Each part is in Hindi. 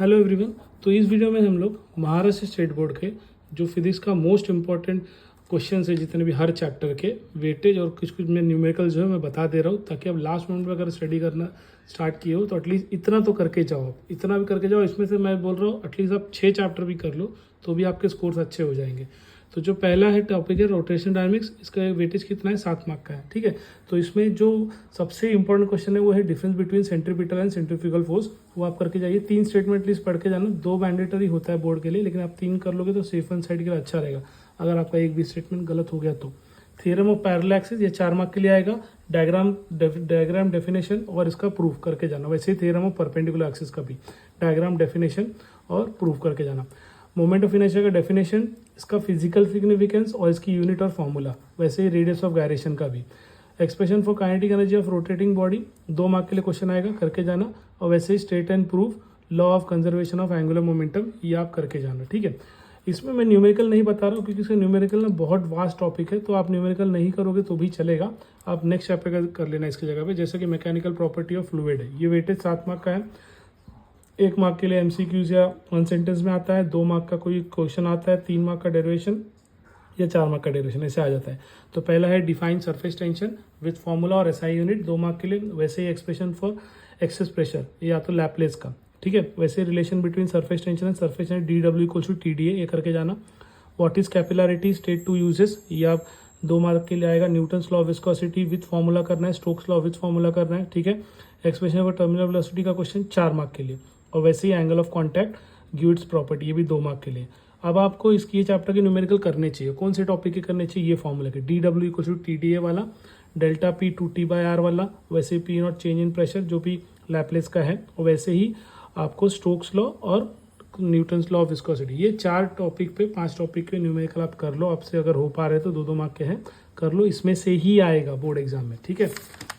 Hello everyone. तो इस वीडियो में हम लोग महाराष्ट्र स्टेट बोर्ड के जो फिजिक्स का मोस्ट इम्पॉर्टेंट क्वेश्चन है, जितने भी हर चैप्टर के वेटेज और कुछ कुछ में न्यूमेरिकल जो है मैं बता दे रहा हूँ, ताकि आप लास्ट मोमेंट में अगर स्टडी करना स्टार्ट किए हो तो एटलीस्ट इतना तो करके जाओ। आप इतना भी करके जाओ, इसमें से मैं बोल रहा हूँ एटलीस्ट आप 6 चैप्टर भी कर लो तो भी आपके स्कोर्स अच्छे हो जाएंगे। तो जो पहला है टॉपिक है रोटेशन डायनेमिक्स, इसका वेटेज कितना है 7 मार्क का है। ठीक है, तो इसमें जो सबसे इंपॉर्टेंट क्वेश्चन है वो है difference between centripetal and centrifugal force. वो आप करके जाइए। 3 स्टेटमेंट एटलीस्ट पढ़ के जाना। 2 मैंडेटरी होता है बोर्ड के लिए, लेकिन आप 3 कर लोगे तो सेफ एंड साइड के लिए अच्छा रहेगा अगर आपका एक भी स्टेटमेंट गलत हो गया तो। थ्योरम ऑफ पैरेलल एक्सिस, ये 4 मार्क के लिए आएगा। डायग्राम डेफिनेशन और इसका प्रूफ करके जाना। वैसे ही थ्योरम ऑफ परपेंडिकुलर एक्सिस का भी डायग्राम डेफिनेशन और प्रूफ करके जाना। मोमेंट ऑफ इनर्शिया का डेफिनेशन, इसका फिजिकल सिग्निफिकेंस और इसकी यूनिट और फॉर्मूला। वैसे ही रेडियस ऑफ गायरेशन का भी। Expression for kinetic energy of rotating body, 2 mark के लिए क्वेश्चन आएगा, करके जाना। और वैसे ही state and proof law of conservation of angular momentum, ये आप करके जाना। ठीक है, इसमें मैं न्यूमेरिकल नहीं बता रहा हूँ क्योंकि इसका न्यूमेरिकल ना बहुत वास्ट टॉपिक है, तो आप न्यूमेरिकल नहीं करोगे तो भी चलेगा। आप नेक्स्ट चैप्टर का कर लेना इसकी जगह पे। जैसे कि मैकेनिकल प्रॉपर्टी ऑफ फ्लूइड है, ये वेटेज 7 मार्क का है। 1 मार्क के लिए एमसीक्यूज या 1 सेंटेंस में आता है। 2 मार्क का कोई क्वेश्चन आता है। 3 मार्क का डेरिवेशन या 4 मार्क का डेरिवेशन, ऐसे आ जाता है। तो पहला है define surface tension with formula और एसआई यूनिट, 2 मार्क के लिए। वैसे ही एक्सप्रेशन फॉर एक्सेस प्रेशर, या तो लैपलेस का। ठीक है, वैसे relation between surface tension and surface tension DW equals to TDA, ये करके जाना। What is capillarity state two uses, ये आप 2 मार्क के लिए आएगा। Newton's law of viscosity with formula करना है। स्टोक्स लॉ विथ फॉर्मूला करना है। ठीक है, एक्सप्रेशन फॉर टर्मिनल वेलोसिटी का क्वेश्चन 4 मार्क के लिए। और वैसे ही angle of contact gives property, ये भी 2 मार्क के लिए। अब आपको इसकी ये चैप्टर के न्यूमेरिकल करने चाहिए। कौन से टॉपिक के करने चाहिए? ये फॉर्मूला के DW इक्वल टू TDA वाला, डेल्टा P 2T/R वाला, वैसे ही P not change in pressure जो भी लैपलेस का है, और वैसे ही आपको स्टोक्स लॉ और न्यूटन्स लॉ ऑफ विस्कोसिटी। ये 4 टॉपिक पे 5 टॉपिक के न्यूमेरिकल आप कर लो। आपसे अगर हो पा रहे तो 2-2 मार्क के हैं, कर लो। इसमें से ही आएगा बोर्ड एग्जाम में। ठीक है,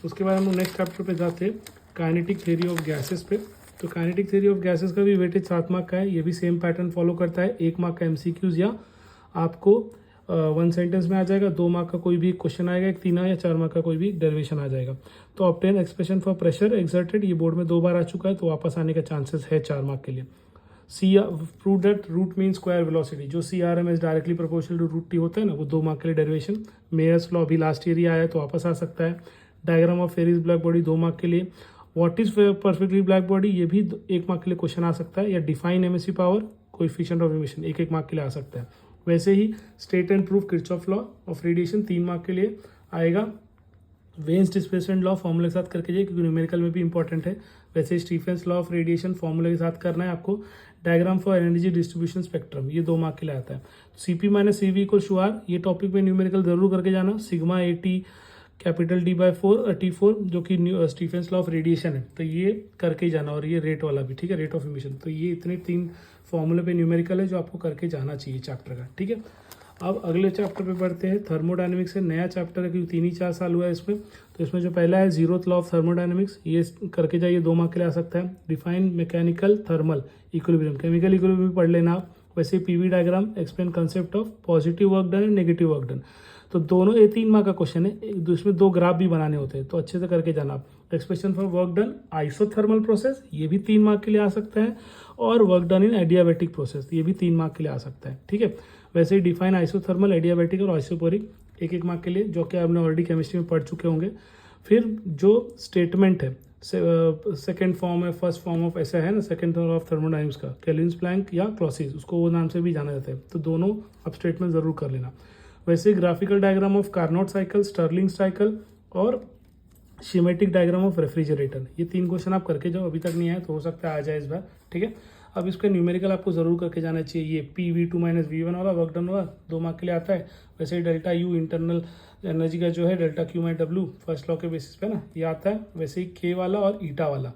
उसके बाद हम लोग नेक्स्ट चैप्टर पे जाते हैं, काइनेटिक थ्योरी ऑफ गैसेस पे। तो काइनेटिक थ्योरी ऑफ गैसेस का भी वेटेज 7 मार्क का है। ये भी सेम पैटर्न फॉलो करता है। 1 मार्क का एमसीक्यूज या आपको 1 सेंटेंस में आ जाएगा। 2 मार्क का कोई भी क्वेश्चन आएगा, एक 3 या 4 मार्क का कोई भी डेरिवेशन आ जाएगा। तो obtain expression for pressure exerted, ये बोर्ड में 2 बार आ चुका है, तो वापस आने का चांसेस है 4 मार्क के लिए। Prove that root mean square velocity, जो CRM directly proportional to root T होता है ना, वो 2 मार्क के लिए डेरिवेशन। मेयर्स लॉ अभी लास्ट ईयर ही आया है, तो वापस आ सकता है। Diagram of Ferry's black body 2 mark के लिए। What is perfectly black body, ये भी 1 मार्क के लिए क्वेश्चन आ सकता है। या define emissive power coefficient of emission, 1-1 mark के लिए आ सकता है। वैसे ही state and proof Kirchhoff law of radiation 3 mark के लिए आएगा। वेन्स डिस्प्लेसमेंट लॉ फॉर्मूले के साथ करके जाइए, क्योंकि न्यूमेरिकल में भी इंपॉर्टेंट है। वैसे ही स्टीफेंस लॉ ऑफ रेडिएशन फॉर्मूले के साथ करना है आपको। Diagram for energy distribution spectrum, ये 2 मार्क के लिए आता है। CP-CV इक्वल टू R, ये टॉपिक में न्यूमेरिकल जरूर करके जाना। सिग्मा AT कैपिटल T4 जो कि स्टीफेंस लॉ ऑफ रेडिएशन है, तो ये करके जाना। और ये रेट वाला भी, ठीक है, रेट ऑफ इमिशन। तो ये इतने 3 फॉर्मूले पे न्यूमेरिकल है जो आपको करके जाना चाहिए चैप्टर का। ठीक है, अब अगले चैप्टर पे बढ़ते हैं। थर्मोडायनेमिक्स है, नया चैप्टर है क्योंकि 3 ही 4 साल हुआ है इसमें। तो इसमें जो पहला है 0th लॉ ऑफ थर्मोडायनेमिक्स, ये करके जाइए, 2 मार्क के लिए आ सकता है। Define mechanical thermal equilibrium, chemical equilibrium भी पढ़ लेना आप। वैसे PV diagram, explain concept of positive work done and negative work done. तो दोनों ये 3 मार्क का क्वेश्चन है। इसमें 2 ग्राफ भी बनाने होते हैं, तो अच्छे से करके जाना आप। Expression for work done isothermal process, ये भी 3 मार्क के लिए आ सकता है। और work done in adiabatic process, ये भी 3 मार्क के लिए आ सकता है। ठीक है, वैसे ही डिफाइन आइसोथर्मल, एडियाबैटिक और आइसोपोरिक, 1-1 मार्क के लिए, जो कि आपने ऑलरेडी केमिस्ट्री में पढ़ चुके होंगे। फिर जो स्टेटमेंट है, सेकेंड फॉर्म है, फर्स्ट फॉर्म ऑफ, ऐसा है ना, सेकेंड फॉर्म ऑफ थर्मोडायनेमिक्स का, केल्विन प्लैंक या क्लॉसिस, उसको वो नाम से भी जाना जाता है। तो दोनों आप स्टेटमेंट जरूर कर लेना। वैसे graphical diagram of Carnot cycle, Stirling cycle और शिमेटिक डायग्राम ऑफ रेफ्रिजरेटर, ये 3 क्वेश्चन आप करके जाओ। अभी तक नहीं आया तो हो सकता है आ जाए इस बार। ठीक है, अब इसका न्यूमेरिकल आपको जरूर करके जाना चाहिए। ये PV2 - V1 वाला वर्क डन वाला 2 मार्क के लिए आता है। वैसे ही डेल्टा U इंटरनल एनर्जी का जो है, डेल्टा Q/W फर्स्ट लॉ के बेसिस पे ना, ये आता है। वैसे ही K वाला और ईटा वाला,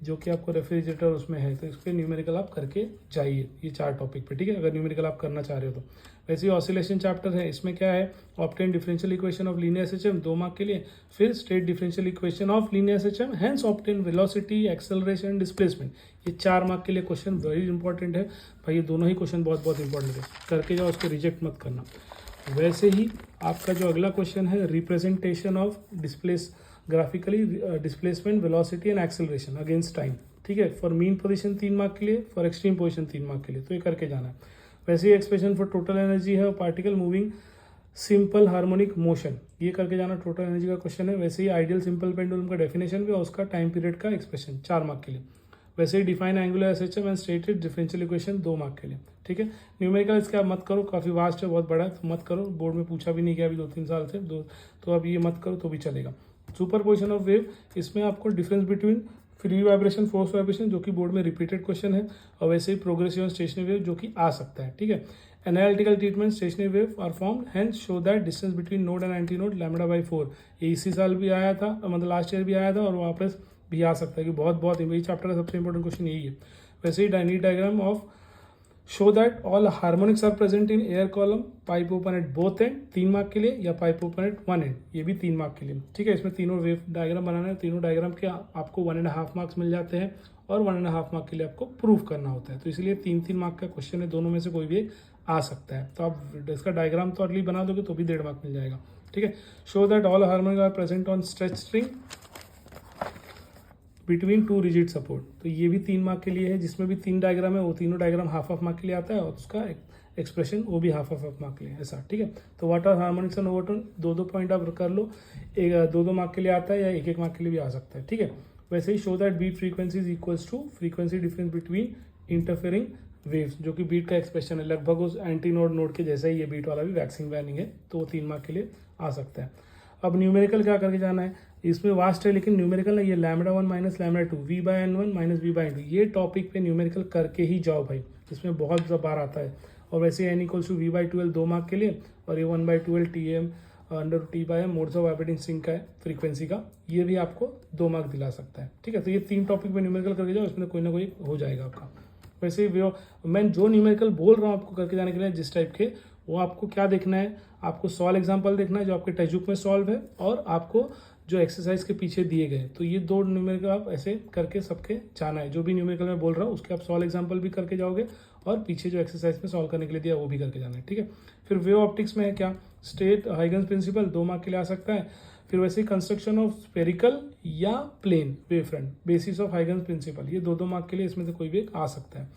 जो कि आपको रेफ्रिजरेटर उसमें है, तो इस पर न्यूमेरिकल आप करके जाइए, ये 4 टॉपिक पे। ठीक है, अगर न्यूमेरिकल आप करना चाह रहे हो तो। वैसे ही ऑसिलेशन चैप्टर है, इसमें क्या है, obtain differential equation of linear SHM 2 mark के लिए। फिर state differential equation of linear SHM, hence obtain velocity, acceleration, displacement, ये 4 मार्क के लिए क्वेश्चन वेरी इंपॉर्टेंट है भाई। ये दोनों ही क्वेश्चन बहुत बहुत इंपॉर्टेंट है, करके जाओ, उसको रिजेक्ट मत करना। वैसे ही आपका जो अगला क्वेश्चन है, representation of graphically displacement, velocity and acceleration against time. ठीक ठीक है। फॉर मीन पोजीशन 3 मार्क के लिए, फॉर एक्सट्रीम पोजीशन 3 मार्क के लिए, तो ये करके जाना है। वैसे ही एक्सप्रेशन फॉर टोटल एनर्जी है और particle moving simple harmonic motion, ये करके जाना टोटल एनर्जी का क्वेश्चन है। वैसे ही आइडियल सिंपल पेंडुलम का डेफिनेशन भी और उसका टाइम पीरियड का एक्सप्रेशन 4 मार्क के लिए। वैसे ही define angular SHM and stated differential equation 2 mark के लिए, ठीक है। न्यूमेरिकल इसके आप मत करो, काफ़ी वास्ट है, बहुत बड़ा है, तो मत करो, बोर्ड में पूछा भी नहीं गया अभी 2-3 साल से, तो अब ये मत करो तो भी चलेगा। सुपर पोजिशन ऑफ वेव, इसमें आपको difference between free vibration force vibration, जो कि बोर्ड में रिपीटेड क्वेश्चन है, और वैसे ही प्रोग्रेसिव स्टेशनरी वेव जो कि आ सकता है, ठीक है। Analytical treatment stationary wave are form hence show that distance between node and anti node λ/4, ये इसी साल भी आया था, मतलब लास्ट ईयर भी आया था और वापस भी आ सकता है कि बहुत यही चैप्टर का सबसे इंपॉर्टेंट क्वेश्चन यही है। वैसे ही डायनीट diagram of show that all harmonics are present in air column, pipe open at both end 3 mark के लिए, या पाइप ओपन एट 1 एंड, ये भी 3 मार्क के लिए, ठीक है। इसमें तीनों वेव डायग्राम बनाना है, तीनों डायग्राम के आपको 1.5 मार्क्स मिल जाते हैं और 1.5 मार्क के लिए आपको प्रूफ करना होता है, तो इसलिए 3-3 मार्क का क्वेश्चन है, दोनों में से कोई भी आ सकता है। तो आप इसका डायग्राम तो अर्ली बना दोगे तो भी 1.5 मार्क मिल जाएगा, ठीक है। Show that all harmonic are present on stretch string between 2 rigid support, तो ये भी 3 मार्क के लिए है, जिसमें भी 3 डायग्राम है वो तीनों डायग्राम हाफ मार्क के लिए आता है और उसका एक्सप्रेशन वो भी हाफ मार्क के लिए, ऐसा, ठीक है। तो what are harmonics and overtone, 2-2 point आप कर लो, 2-2 मार्क के लिए आता है या 1-1 मार्क के लिए भी आ सकता है, ठीक है। वैसे ही show that beat frequency is equals to frequency difference between interfering waves, जो कि बीट का एक्सप्रेशन है, लगभग उस एंटी नोड के जैसा ही ये बीट वाला भी वैक्सिंग वैनिंग है, तो वो 3 मार्क के लिए आ सकता है। अब न्यूमेरिकल क्या करके जाना है, इसमें वास्ट है लेकिन न्यूमेरिकल है, ये λ1 माइनस λ2 v/n1 माइनस v/n2, ये टॉपिक पे न्यूमेरिकल करके ही जाओ भाई, इसमें बहुत बार आता है। और वैसे n equals to v/12 2 mark के लिए, और ये 1/12 Tm under T/m modes of vibrating sink का है फ्रीक्वेंसी का, ये भी आपको 2 मार्क दिला सकता है, ठीक है। तो ये 3 टॉपिक पे न्यूमेरिकल करके जाओ, इसमें कोई ना कोई हो जाएगा आपका। वैसे मैं जो न्यूमेरिकल बोल रहा हूँ आपको करके जाने के लिए जिस टाइप के, वो आपको क्या देखना है, आपको सॉल्व एग्जाम्पल देखना है जो आपके टेक्स्ट बुक में सॉल्व है, और आपको जो एक्सरसाइज के पीछे दिए गए, तो ये 2 न्यूमेरिकल आप ऐसे करके सबके जाना है। जो भी न्यूमेरिकल मैं बोल रहा हूँ उसके आप सॉल्व एग्जाम्पल भी करके जाओगे, और पीछे जो एक्सरसाइज में सॉल्व करने के लिए दिया वो भी करके जाना है, ठीक है। फिर वेव ऑप्टिक्स में है क्या, स्टेट हाइगन्स प्रिंसिपल 2 मार्क के लिए आ सकता है। फिर वैसे ही कंस्ट्रक्शन ऑफ स्पेरिकल या plane wave front, basis of Huygens principle, ये 2-2 मार्क के लिए इसमें से कोई भी एक आ सकता है।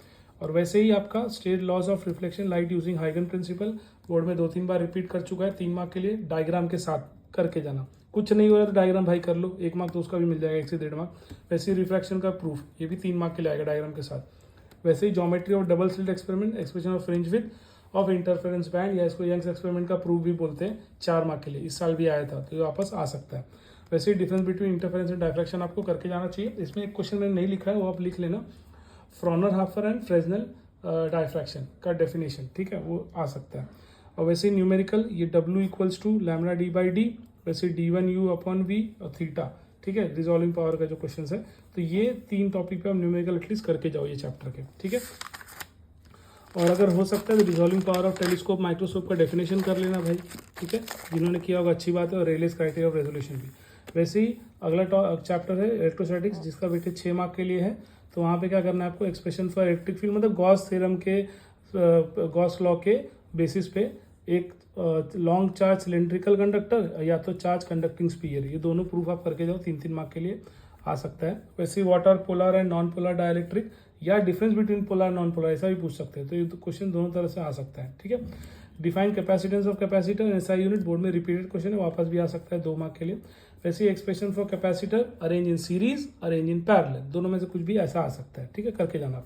और वैसे ही आपका state laws of reflection light using Huygen principle, board में 2-3 बार रिपीट कर चुका है, 3 मार्क के लिए, डायग्राम के साथ करके जाना। कुछ नहीं हो रहा तो डायग्राम भाई कर लो, 1 मार्क तो उसका भी मिल जाएगा, 1 से 1.5 मार्क। वैसे ही रिफ्रैक्शन का प्रूफ, ये भी 3 मार्क के लिए आएगा डायग्राम के साथ। वैसे ही geometry of double slit experiment, expression of fringe width of interference band, या इसको यंग्स एक्सपेरिमेंट का प्रूफ भी बोलते हैं, 4 मार्क के लिए, इस साल भी आया था, तो ये वापस आ सकता है। वैसे ही difference between interference and diffraction आपको करके जाना चाहिए। इसमें एक क्वेश्चन मैंने नहीं लिखा है, वो आप लिख लेना, फ्रॉनरहोफर एंड फ्रेस्नेल डायफ्रैक्शन का डेफिनेशन, ठीक है, वो आ सकता है। और वैसे न्यूमेरिकल, ये W इक्वल्स टू λd/d, वैसे d1u/v और थीटा, ठीक है, रिजॉल्विंग पावर का जो क्वेश्चन है। तो ये 3 टॉपिक पे आप न्यूमेरिकल एटलीस्ट करके जाओ ये चैप्टर के, ठीक है। और अगर हो सकता है तो resolving power of telescope microscope का डेफिनेशन कर लेना भाई, ठीक है, जिन्होंने किया होगा अच्छी बात है, और रेलेस क्राइटेरिया ऑफ रेजोल्यूशन भी। वैसे ही अगला चैप्टर है इलेक्ट्रोस्टैटिक्स, जिसका वेटेज 6 मार्क के लिए है। तो वहाँ पे क्या करना है आपको, एक्सप्रेशन फॉर इलेक्ट्रिक फील्ड, मतलब गॉस थ्योरम के, गॉस लॉ के बेसिस पे एक लॉन्ग चार्ज सिलेंड्रिकल कंडक्टर या तो चार्ज कंडक्टिंग स्फीयर, ये दोनों प्रूफ आप करके जाओ, 3-3 मार्क के लिए आ सकता है। वैसे ही what are polar and non polar dielectric, या difference between polar non polar, ऐसा भी पूछ सकते हैं, तो ये क्वेश्चन दोनों तरह से आ सकता है, ठीक है। Define capacitance of capacitor SI unit, board में रिपीटेड क्वेश्चन है, वापस भी आ सकता है 2 मार्क के लिए। वैसे ही expression for capacitor, arrange in series, arrange in parallel, दोनों में से कुछ भी ऐसा आ सकता है, ठीक है, करके जाना।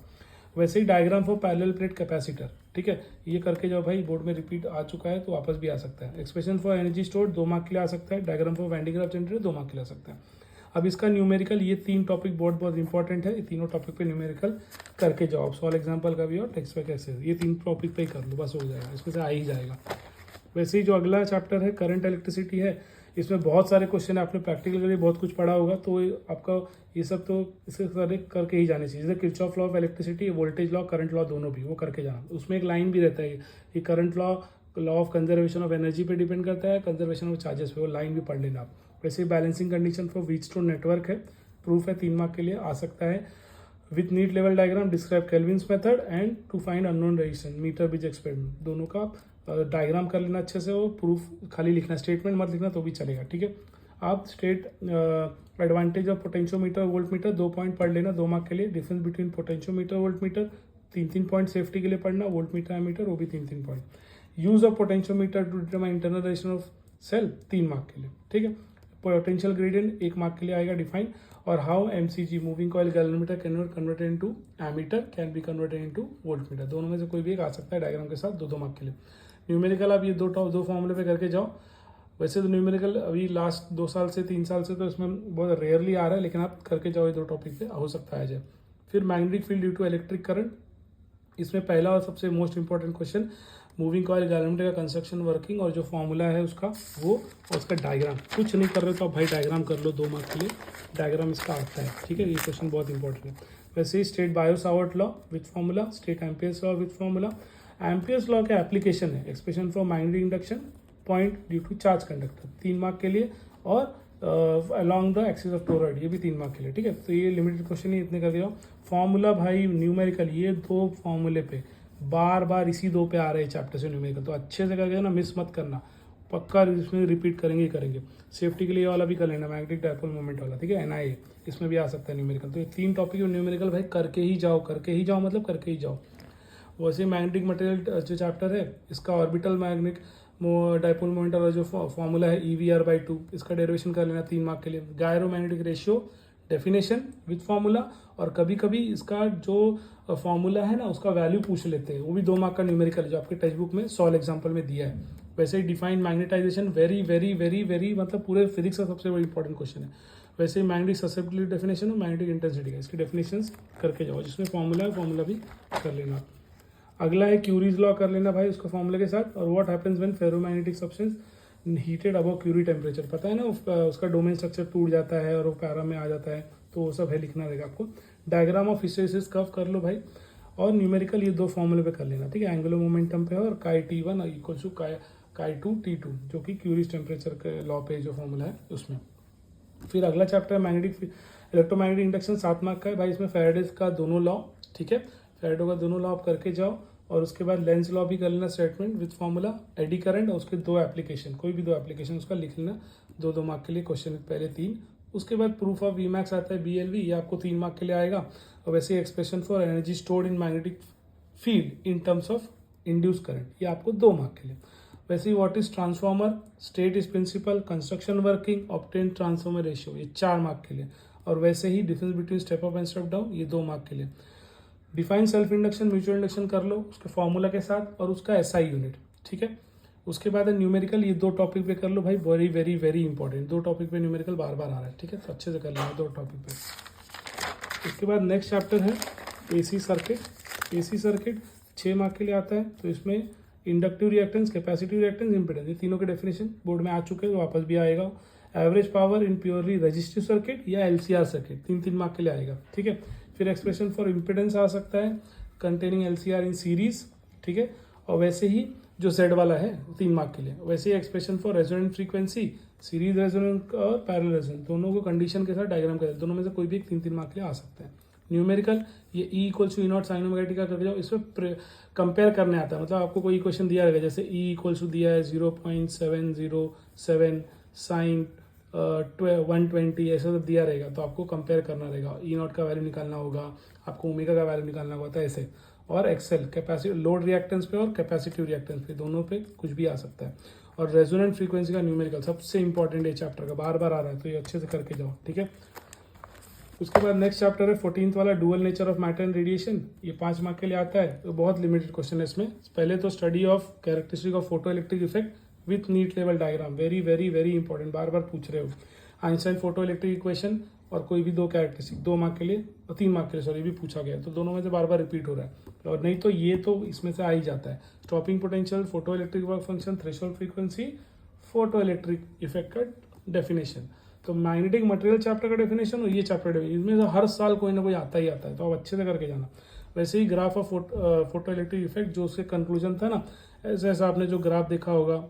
वैसे ही diagram for parallel plate capacitor, ठीक है, ये करके जाओ भाई, बोर्ड में रिपीट आ चुका है तो वापस भी आ सकता है। Expression for energy store 2 mark के लिए आ सकता है। Diagram for winding graph generator 2 mark के लिए आ सकता है। अब इसका न्यूमेरिकल, ये 3 टॉपिक बोर्ड बहुत इंपॉर्टेंट है, ये तीनों टॉपिक पे न्यूमेरिकल करके जाओ, सॉल्व एग्जाम्पल का भी और टेक्स्ट पे कैसे, ये 3 टॉपिक पे ही कर लो, बस हो जाएगा, इसमें से आ ही जाएगा। वैसे ही जो अगला चैप्टर है करंट इलेक्ट्रिसिटी है, इसमें बहुत सारे क्वेश्चन है, आपने प्रैक्टिकल के लिए बहुत कुछ पढ़ा होगा, तो आपका ये सब तो इसके सारे करके ही जाने चाहिए। जैसे Kirchhoff law of electricity, voltage law, current law, दोनों भी वो करके जाना। उसमें एक लाइन भी रहता है कि current law of conservation of energy पे डिपेंड करता है, कंजर्वेशन ऑफ चार्जेस पे, वो लाइन भी पढ़ लेना आप। वैसे ही balancing condition for Wheatstone network है, प्रूफ है, 3 मार्क के लिए आ सकता है। With neat level diagram, describe Kelvin's method and to find unknown resistance, meter bridge experiment, दोनों का डायग्राम कर लेना अच्छे से, और प्रूफ खाली लिखना, स्टेटमेंट मत लिखना तो भी चलेगा, ठीक है। आप advantage of potentiometer voltmeter 2 point पढ़ लेना 2 मार्क के लिए। Difference between potentiometer voltmeter 3 point safety के लिए पढ़ना। वोल्ट मीटर एमीटर वो भी 3 point. Use of potentiometer to determine internal resistance of cell 3 mark के लिए, ठीक है। पोटेंशियल ग्रेडियंट 1 मार्क के लिए आएगा डिफाइन। और how MCG moving coil galvanometer converted into ammeter can be converted into voltmeter, दोनों में से कोई भी एक आ सकता है डायग्राम के साथ 2 मार्क के लिए। न्यूमेरिकल आप ये दो फॉर्मूले पे करके जाओ। वैसे तो न्यूमेरिकल अभी लास्ट 2 साल से 3 साल से तो इसमें बहुत रेयरली आ रहा है, लेकिन आप करके जाओ ये 2 टॉपिक पे, हो सकता है आ जाए। फिर magnetic field due to electric current, इसमें पहला और सबसे most important question moving coil galvanometer का कंस्ट्रक्शन वर्किंग और जो फॉर्मूला है उसका वो और उसका डायग्राम। कुछ नहीं कर रहे तो आप भाई डायग्राम कर लो 2 मार्क के लिए, डायग्राम इसका आता है, ठीक है। ये क्वेश्चन बहुत इंपॉर्टेंट है। वैसे ही state Biot Savart law with formula, state Ampere's law with formula. Ampere's law का एप्लीकेशन है expression for magnetic induction point due to charge conductor 3 mark के लिए। और along the axis of toroid ये भी 3 मार्क के लिए, ठीक है। तो ये लिमिटेड क्वेश्चन ही इतने कर दिया। फॉर्मूला भाई न्यूमेरिकल ये 2 फॉर्मूले पे बार बार इसी 2 पे आ रहे हैं चैप्टर से न्यूमेरिकल, तो अच्छे से करके ना मिस मत करना, पक्का इसमें रिपीट करेंगे ही करेंगे। सेफ्टी के लिए वाला भी कर लेना मैग्नेटिक डायपोल मोमेंट वाला, ठीक है, एनआईए इसमें भी आ सकता है न्यूमेरिकल। तो ये 3 टॉपिक न्यूमेरिकल भाई करके ही जाओ मतलब करके ही जाओ। वैसे मैग्नेटिक मटेरियल जो चैप्टर है इसका ऑर्बिटल मैग्नेटिक डायपोल मोमेंट वाला जो फॉर्मूला है EVR/2 इसका डेरिवेशन कर लेना 3 मार्क के लिए। Gyromagnetic ratio definition with formula, और कभी कभी इसका जो फॉर्मूला है ना उसका वैल्यू पूछ लेते हैं, वो भी 2 मार्क का न्यूमेरिकल है जो आपके टेक्स्ट बुक में सॉल्व एग्जाम्पल में दिया है। वैसे ही define magnetization very very very very मतलब पूरे फिजिक्स का सबसे बड़ा इंपॉर्टेंट क्वेश्चन है। वैसे ही मैग्नेटिक ससेप्टिबिलिटी डेफिनेशन और मैग्नेटिक इंटेंसिटी का इसकी डेफिनेशन करके जाओ, जिसमें फॉर्मूला है फॉर्मूला भी कर लेना। अगला है क्यूरीज लॉ कर लेना भाई उसका फॉर्मूले के साथ। और what happens when ferromagnetic substance heated above Curie temperature, पता है ना उसका डोमेन स्ट्रक्चर टूट जाता है और वो पैरा में आ जाता है, तो वो सब है लिखना रहेगा आपको। डायग्राम ऑफ हिस्टैरिसीस कर्व कर लो भाई। और न्यूमेरिकल ये 2 फॉर्मूले पे कर लेना, ठीक है। एंगुलर मोमेंटम पे और काई T1 इक्वल टू काई 2 T2 जो कि क्यूरीज टेम्परेचर के लॉ पे जो फॉर्मूला है उसमें। फिर अगला चैप्टर है मैग्नेटिक इलेक्ट्रोमैग्नेटिक इंडक्शन 7 मार्क का है भाई। इसमें फैराडेज का दोनों लॉ, ठीक है, फैराडे का दोनों लॉ आप करके जाओ। और उसके बाद लेंस लॉ भी कर लेना statement with formula, eddy current और उसके 2 एप्लीकेशन, कोई भी 2 एप्लीकेशन उसका लिख लेना 2 मार्क के लिए। क्वेश्चन पहले 3, उसके बाद प्रूफ ऑफ Vmax आता है BLV, ये आपको 3 मार्क के लिए आएगा। और वैसे expression for energy stored in magnetic field in terms of induce current, ये आपको 2 मार्क के लिए। वैसे ही what is transformer, state is principle, construction working, obtain transformer ratio, ये 4 मार्क के लिए। और वैसे ही difference between step up and step down, ये 2 मार्क के लिए। Define self induction mutual induction कर लो उसके फॉर्मूला के साथ और उसका SI यूनिट, ठीक है। उसके बाद न्यूमेरिकल ये 2 टॉपिक पे कर लो भाई, very very very important 2 topic पे न्यूमेरिकल बार बार आ रहा है, ठीक है, तो अच्छे से कर लेना 2 टॉपिक पे। उसके बाद नेक्स्ट चैप्टर है AC circuit. AC circuit 6 mark के लिए आता है, तो इसमें inductive reactance, capacitive reactance, impedance, ये तीनों के डेफिनेशन बोर्ड में आ चुके हैं, तो वापस भी आएगा। Average power in purely resistive circuit या LCR सर्किट 3 मार्क के लिए आएगा, ठीक है। फिर एक्सप्रेशन फॉर इम्पिडेंस आ सकता है कंटेनिंग LCR इन सीरीज, ठीक है। और वैसे ही जो Z वाला है 3 मार्क के लिए। वैसे ही expression for resonant frequency, series resonant और पैरेलल रेजोनेंट, दोनों को कंडीशन के साथ डायग्राम करें, दोनों में से कोई भी 3 मार्क के लिए आ सकता है। न्यूमेरिकल ये E=E0 साइन ओमेगा टी का करके जाओ, इसमें कंपेयर करने आता है, मतलब आपको कोई इक्वेशन दिया रहेगा, जैसे E दिया है 0.707 साइन 120 ऐसा सब दिया रहेगा, तो आपको कंपेयर करना रहेगा। E0 का वैल्यू निकालना होगा, आपको ओमेगा का वैल्यू निकालना होगा, ऐसे। और एक्सेल कैपेसिटी लोड रिएक्टेंस पे और कैपेसिटिव रिएक्टेंस पे, दोनों पे कुछ भी आ सकता है। और रेजोनेंट फ्रीक्वेंसी का न्यूमेरिकल सबसे इंपॉर्टेंट है चैप्टर का, बार बार आ रहा है, तो ये अच्छे से करके जाओ, ठीक है। उसके बाद नेक्स्ट चैप्टर है 14th वाला dual nature of matter and radiation, ये 5 मार्क के लिए आता है, तो बहुत लिमिटेड क्वेश्चन है इसमें। पहले तो study of characteristic of photo electric effect with neat level diagram, very very very important, बार बार पूछ रहे हो। आइंस्टाइन फोटो इलेक्ट्रिक इक्वेशन और कोई भी 2 कैरेक्टरिस्टिक 2 मार्क के लिए और 3 मार्क के लिए, सॉरी, भी पूछा गया है, तो दोनों में से बार बार रिपीट हो रहा है। और नहीं तो ये तो इसमें से आ ही जाता है। Stopping potential, photo electric work function, threshold frequency, photo electric effect का डेफिनेशन, तो मैग्नेटिक मटेरियल चैप्टर का डेफिनेशन और ये चैप्टर डेफिनेशन, इसमें हर साल कोई ना कोई आता ही आता है, तो आप अच्छे से करके जाना। वैसे ही graph of photo electric effect, जो उसके कंक्लूजन था ना, ऐसा ऐसा आपने जो ग्राफ देखा होगा,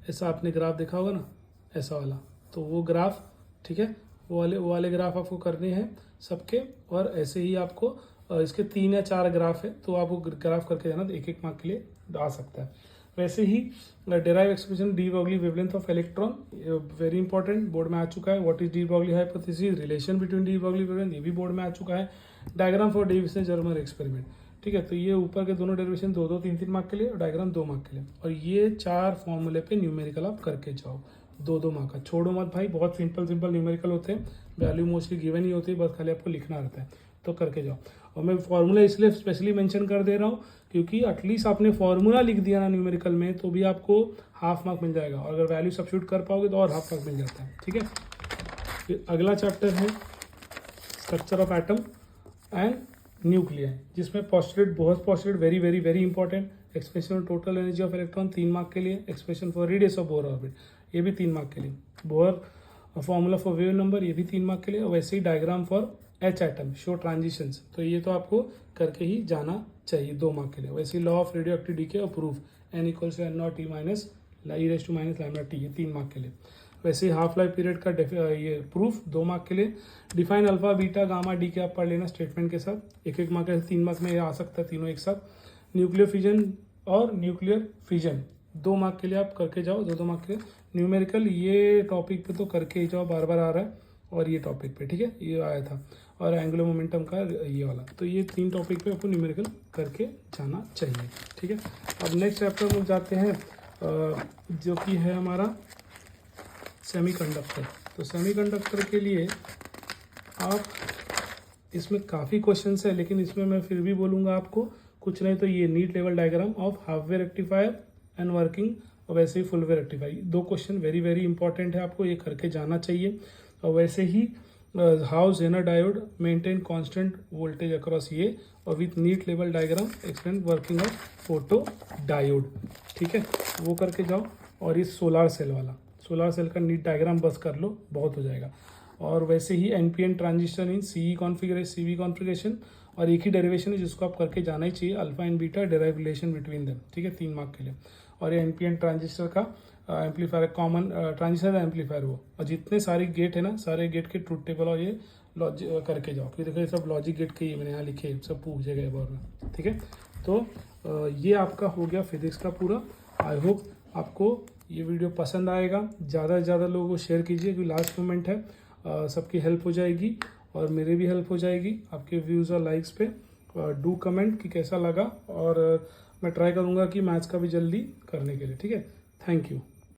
ऐसा आपने ग्राफ देखा होगा ना, ऐसा वाला, तो वो ग्राफ, ठीक है, वो वाले ग्राफ आपको करने हैं सबके। और ऐसे ही आपको इसके 3 या 4 ग्राफ है, तो आप वो ग्राफ करके जाना, तो 1 मार्क के लिए आ सकता है। वैसे ही derive expression de Broglie wavelength of electron, very important, board में आ चुका है। What is de Broglie hypothesis, relation between de Broglie wavelength, ये भी बोर्ड में आ चुका है। Diagram for Davisson Germer experiment, ठीक है। तो ये ऊपर के दोनों डेरिवेशन 2-2, 3-3 मार्क के लिए और डायग्राम 2 मार्क के लिए। और ये 4 फॉर्मूले पे न्यूमेरिकल आप करके जाओ 2-2 मार्क का। छोड़ो मत भाई, बहुत सिंपल सिंपल न्यूमेरिकल होते हैं, वैल्यू मोस्टली गिवन ही होती है, बस खाली आपको लिखना रहता है, तो करके जाओ। और मैं फार्मूला इसलिए स्पेशली मेंशन कर दे रहा हूँ क्योंकि एटलीस्ट आपने फार्मूला लिख दिया ना न्यूमेरिकल में तो भी आपको हाफ मार्क मिल जाएगा, और अगर वैल्यू सब्स्टिट्यूट कर पाओगे तो और हाफ मार्क मिल जाता है, ठीक है। फिर अगला चैप्टर है structure of atom and nuclear, जिसमें पोस्टुलेट, बहुत postulate, very very very important. Expression of total energy of electron 3 mark के लिए। Expression for radius of Bohr orbit, ये भी 3 मार्क के लिए। Bohr formula for wave number, ये भी 3 मार्क के लिए। और वैसे ही diagram for H atom, show transitions, तो ये तो आपको करके ही जाना चाहिए 2 मार्क के लिए। वैसे ही law of radio active decay और proof, N equals to N naught t minus e raise to minus lambda t, ये 3 मार्क के लिए। वैसे ही हाफ लाइफ पीरियड का ये प्रूफ 2 मार्क के लिए। Define alpha beta gamma D के आप पढ़ लेना स्टेटमेंट के साथ, 1-1 मार्क, 3 मार्क में ये आ सकता है तीनों एक साथ। न्यूक्लियर फिजन और न्यूक्लियर फिजन 2 मार्क के लिए आप करके जाओ, 2-2 मार्क के लिए। न्यूमेरिकल ये टॉपिक पे तो करके ही जाओ, बार बार आ रहा है, और ये टॉपिक पे, ठीक है, ये आया था। और एंगुलर मोमेंटम का ये वाला, तो ये 3 टॉपिक पे आपको न्यूमेरिकल करके जाना चाहिए, ठीक है। अब नेक्स्ट चैप्टर में जाते हैं जो कि है हमारा सेमीकंडक्टर। तो सेमीकंडक्टर के लिए आप, इसमें काफ़ी क्वेश्चंस है, लेकिन इसमें मैं फिर भी बोलूँगा आपको, कुछ नहीं तो ये neat level diagram of half wave rectifier and working, और वैसे ही full wave rectifier, 2 question very very important है, आपको ये करके जाना चाहिए। और वैसे ही how zener diode maintain constant voltage across ये, और with neat level diagram explain working of photo diode, ठीक है, वो करके जाओ। और ये सोलार सेल वाला, सोलार सेल का नीट डायग्राम बस कर लो, बहुत हो जाएगा। और वैसे ही NPN transistor in CV configuration, और एक ही डेरिवेशन है जिसको आप करके जाना ही चाहिए, alpha and beta derive relation between them, ठीक है, 3 मार्क के लिए। और ये एनपीएन ट्रांजिस्टर का एम्पलीफायर, कॉमन ट्रांजिस्टर एम्पलीफायर वो, और जितने सारे गेट है ना, सारे गेट के ट्रूथ टेबल और ये लॉजिक करके जाओ, क्योंकि देखो ये सब लॉजिक गेट के ही मैंने यहाँ लिखे, सब पूछे गए बार में, ठीक है। तो ये आपका हो गया फिजिक्स का पूरा। आई होप आपको ये वीडियो पसंद आएगा, ज़्यादा से ज़्यादा लोगों को शेयर कीजिए, क्योंकि लास्ट मोमेंट है, सबकी हेल्प हो जाएगी और मेरे भी हेल्प हो जाएगी आपके व्यूज़ और लाइक्स पे। डू कमेंट कि कैसा लगा, और मैं ट्राई करूँगा कि मैथ्स का भी जल्दी करने के लिए, ठीक है। Thank you.